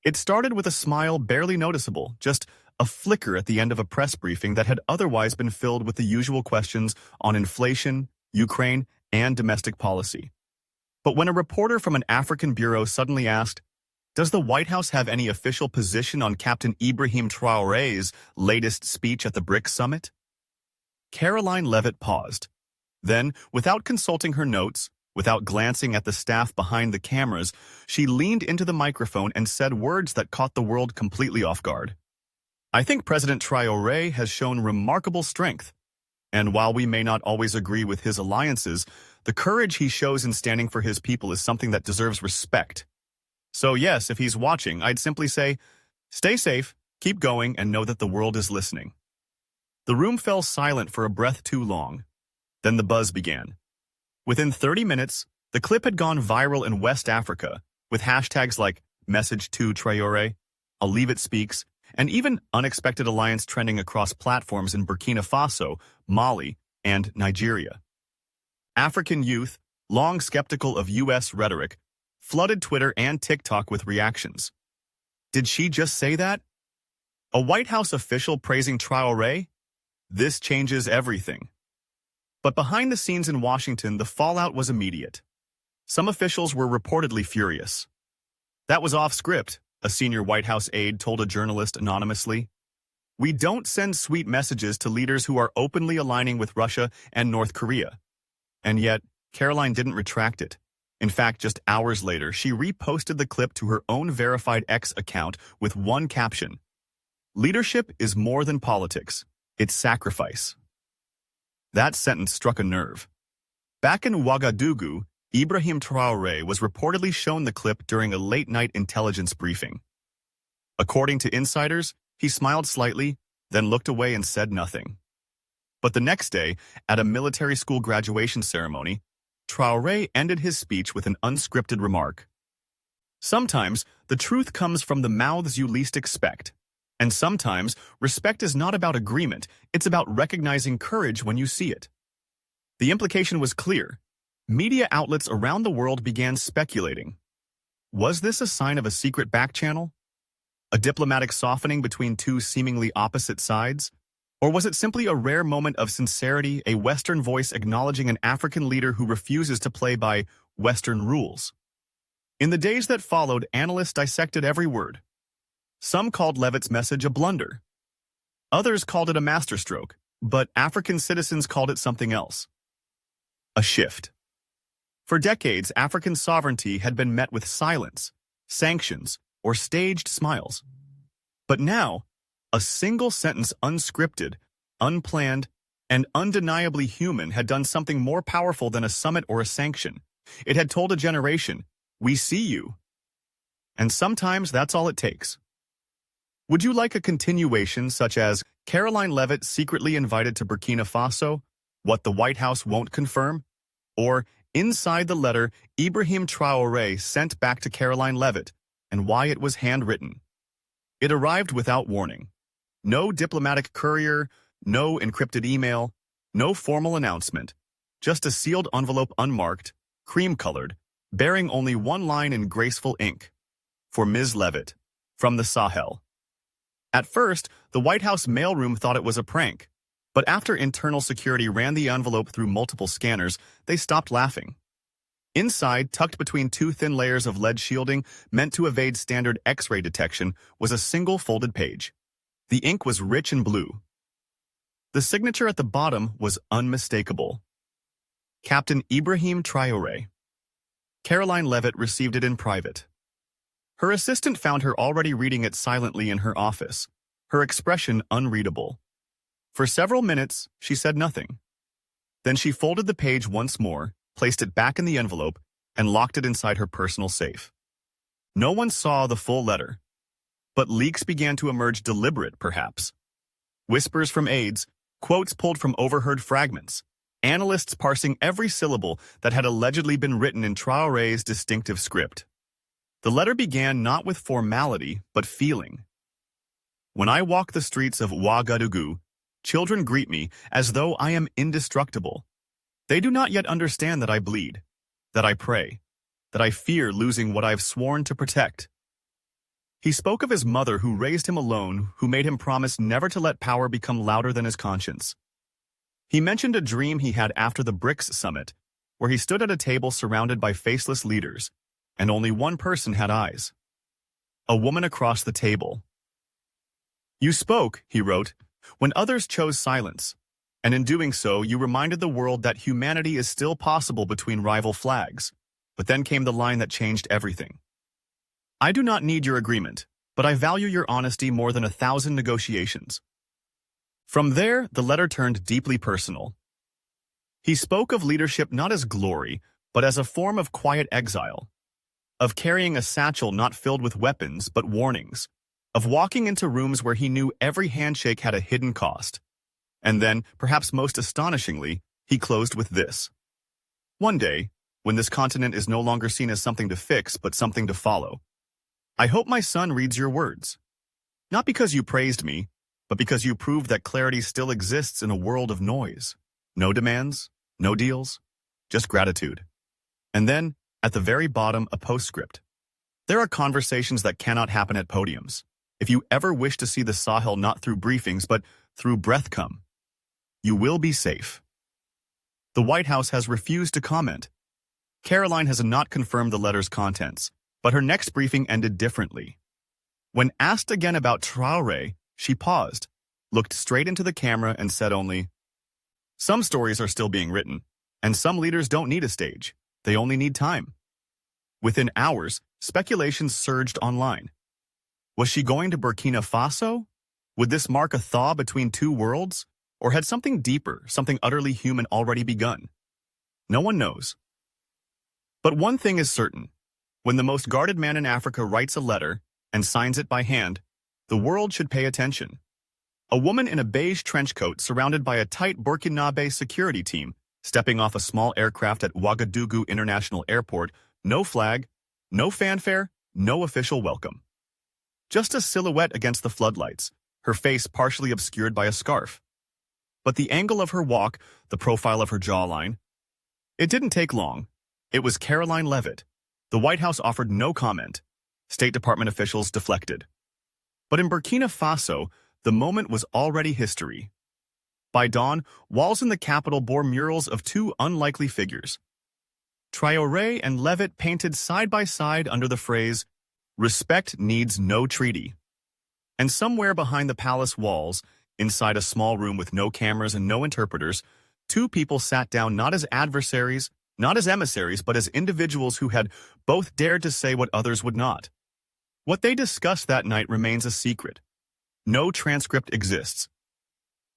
It started with a smile barely noticeable, just a flicker at the end of a press briefing that had otherwise been filled with the usual questions on inflation, Ukraine, and domestic policy. But when a reporter from an African bureau suddenly asked, "Does the White House have any official position on Captain Ibrahim Traoré's latest speech at the BRICS summit?" Karoline Leavitt paused. Then, without consulting her notes, without glancing at the staff behind the cameras, she leaned into the microphone and said words that caught the world completely off guard. "I think President Traoré has shown remarkable strength. And while we may not always agree with his alliances, the courage he shows in standing for his people is something that deserves respect. So yes, if he's watching, I'd simply say, stay safe, keep going, and know that the world is listening." The room fell silent for a breath too long. Then the buzz began. Within 30 minutes, the clip had gone viral in West Africa, with hashtags like Message to Traoré, I'll Leave It Speaks, and even Unexpected Alliance trending across platforms in Burkina Faso, Mali, and Nigeria. African youth, long skeptical of U.S. rhetoric, flooded Twitter and TikTok with reactions. Did she just say that? A White House official praising Traoré? This changes everything. But behind the scenes in Washington, the fallout was immediate. Some officials were reportedly furious. "That was off script," a senior White House aide told a journalist anonymously. "We don't send sweet messages to leaders who are openly aligning with Russia and North Korea." And yet, Karoline didn't retract it. In fact, just hours later, she reposted the clip to her own verified X account with one caption: "Leadership is more than politics. It's sacrifice." That sentence struck a nerve. Back in Ouagadougou, Ibrahim Traoré was reportedly shown the clip during a late-night intelligence briefing. According to insiders, he smiled slightly, then looked away and said nothing. But the next day, at a military school graduation ceremony, Traoré ended his speech with an unscripted remark. "Sometimes, the truth comes from the mouths you least expect. And sometimes, respect is not about agreement, it's about recognizing courage when you see it." The implication was clear. Media outlets around the world began speculating. Was this a sign of a secret back channel? A diplomatic softening between two seemingly opposite sides? Or was it simply a rare moment of sincerity, a Western voice acknowledging an African leader who refuses to play by Western rules? In the days that followed, analysts dissected every word. Some called Leavitt's message a blunder. Others called it a masterstroke, but African citizens called it something else. A shift. For decades, African sovereignty had been met with silence, sanctions, or staged smiles. But now, a single sentence, unscripted, unplanned, and undeniably human, had done something more powerful than a summit or a sanction. It had told a generation, "We see you." And sometimes that's all it takes. Would you like a continuation such as Karoline Leavitt secretly invited to Burkina Faso, what the White House won't confirm? Or inside the letter Ibrahim Traoré sent back to Karoline Leavitt and why it was handwritten? It arrived without warning. No diplomatic courier, no encrypted email, no formal announcement. Just a sealed envelope, unmarked, cream-colored, bearing only one line in graceful ink. For Ms. Leavitt, from the Sahel. At first, the White House mailroom thought it was a prank, but after internal security ran the envelope through multiple scanners, they stopped laughing. Inside, tucked between two thin layers of lead shielding meant to evade standard X-ray detection, was a single folded page. The ink was rich and blue. The signature at the bottom was unmistakable. Captain Ibrahim Traoré. Karoline Leavitt received it in private. Her assistant found her already reading it silently in her office, her expression unreadable. For several minutes, she said nothing. Then she folded the page once more, placed it back in the envelope, and locked it inside her personal safe. No one saw the full letter, but leaks began to emerge, deliberate perhaps. Whispers from aides, quotes pulled from overheard fragments, analysts parsing every syllable that had allegedly been written in Traoré's distinctive script. The letter began not with formality, but feeling. "When I walk the streets of Ouagadougou, children greet me as though I am indestructible. They do not yet understand that I bleed, that I pray, that I fear losing what I've sworn to protect." He spoke of his mother who raised him alone, who made him promise never to let power become louder than his conscience. He mentioned a dream he had after the BRICS summit, where he stood at a table surrounded by faceless leaders, and only one person had eyes. A woman across the table. "You spoke," he wrote, "when others chose silence, and in doing so you reminded the world that humanity is still possible between rival flags. But then came the line that changed everything. I do not need your agreement, but I value your honesty more than 1,000 negotiations." From there, the letter turned deeply personal. He spoke of leadership not as glory, but as a form of quiet exile, of carrying a satchel not filled with weapons but warnings, of walking into rooms where he knew every handshake had a hidden cost. And then, perhaps most astonishingly, he closed with this: "One day, when this continent is no longer seen as something to fix but something to follow, I hope my son reads your words. Not because you praised me, but because you proved that clarity still exists in a world of noise. No demands, no deals, just gratitude." And then, at the very bottom, a postscript. "There are conversations that cannot happen at podiums. If you ever wish to see the Sahel not through briefings but through breath come, you will be safe." The White House has refused to comment. Karoline has not confirmed the letter's contents, but her next briefing ended differently. When asked again about Traoré, she paused, looked straight into the camera and said only, "Some stories are still being written, and some leaders don't need a stage. They only need time." Within hours, speculations surged online. Was she going to Burkina Faso? Would this mark a thaw between two worlds? Or had something deeper, something utterly human already begun? No one knows. But one thing is certain. When the most guarded man in Africa writes a letter and signs it by hand, the world should pay attention. A woman in a beige trench coat surrounded by a tight Burkinabe security team, stepping off a small aircraft at Ouagadougou International Airport, no flag, no fanfare, no official welcome. Just a silhouette against the floodlights, her face partially obscured by a scarf. But the angle of her walk, the profile of her jawline, it didn't take long. It was Karoline Leavitt. The White House offered no comment. State Department officials deflected. But in Burkina Faso, the moment was already history. By dawn, walls in the capital bore murals of two unlikely figures. Traoré and Leavitt painted side by side under the phrase, "Respect needs no treaty." And somewhere behind the palace walls, inside a small room with no cameras and no interpreters, two people sat down not as adversaries, not as emissaries, but as individuals who had both dared to say what others would not. What they discussed that night remains a secret. No transcript exists.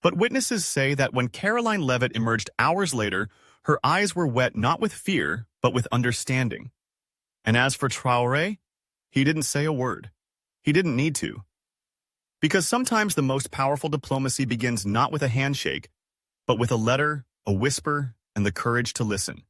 But witnesses say that when Karoline Leavitt emerged hours later, her eyes were wet not with fear, but with understanding. And as for Traoré, he didn't say a word. He didn't need to. Because sometimes the most powerful diplomacy begins not with a handshake, but with a letter, a whisper, and the courage to listen.